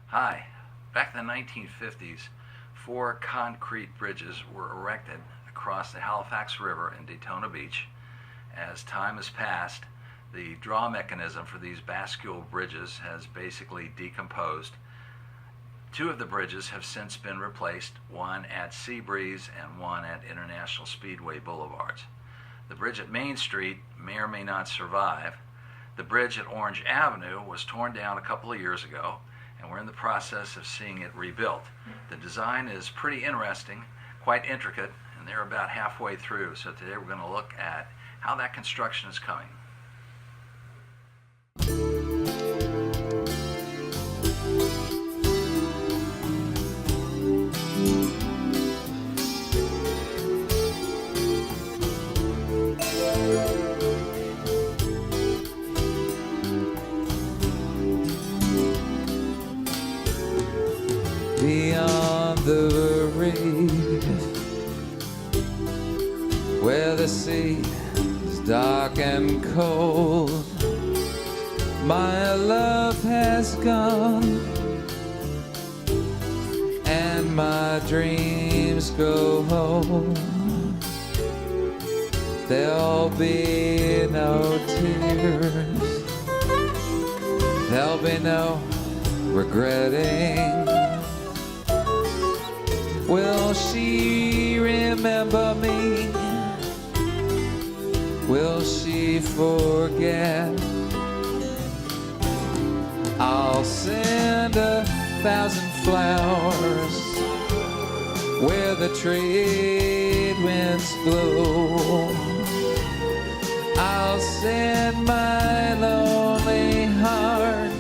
Hi. Back in the 1950s, 4 concrete bridges were erected across the Halifax River in Daytona Beach. As time has passed, the draw mechanism for these bascule bridges has basically decomposed. 2 of the bridges have since been replaced, one at Seabreeze and one at International Speedway Boulevards. The bridge at Main Street may or may not survive. The bridge at Orange Avenue was torn down a couple of years ago, and we're in the process of seeing it rebuilt. The design is pretty interesting, quite intricate, and they're about halfway through. So today we're going to look at how that construction is coming. Beyond the reef, where the sea is dark and cold, my love has gone, and my dreams go home. There'll be no tears, there'll be no regretting. Will she remember me? Will she forget? I'll send 1,000 flowers where the trade winds blow. I'll send my lonely heart,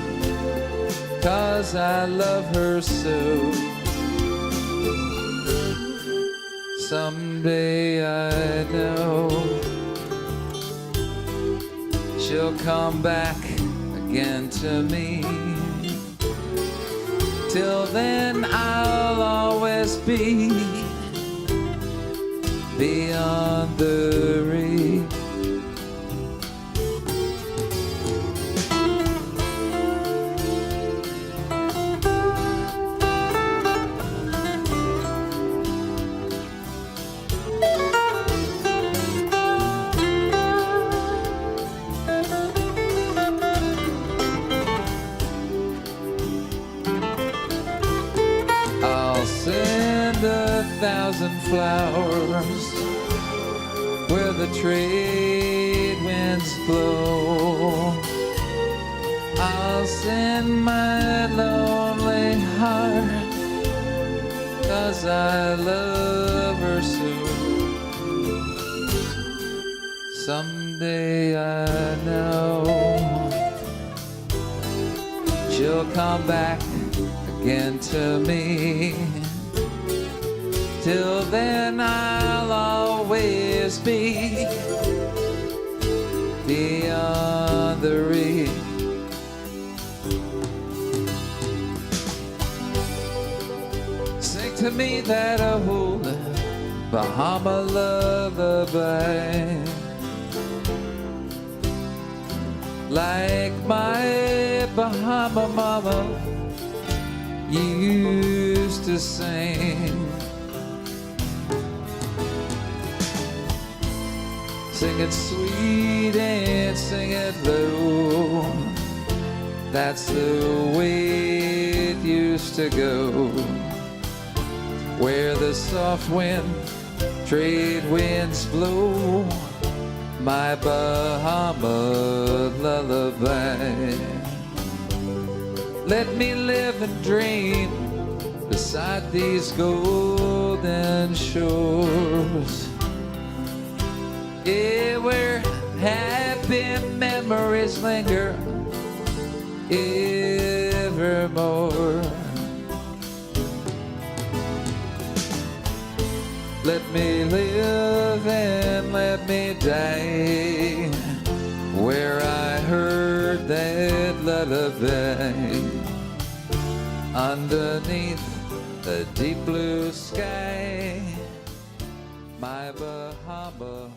'cause I love her so. Someday I know she'll come back again to me. Till then I'll always be beyond the reef. Send 1,000 flowers where the trade winds blow. I'll send my lonely heart, 'cause I love her so. Someday I know she'll come back again to me. Till then I'll always be beyond the reef. Sing to me that old Bahama lullaby, like my Bahama mama used to sing. Sing it sweet and sing it low. That's the way it used to go. Where the soft wind, trade winds blow, my Bahama lullaby. Let me live and dream beside these golden shores. Yeah, where happy memories linger evermore. Let me live and let me die where I heard that lullaby, underneath the deep blue sky, my Bahama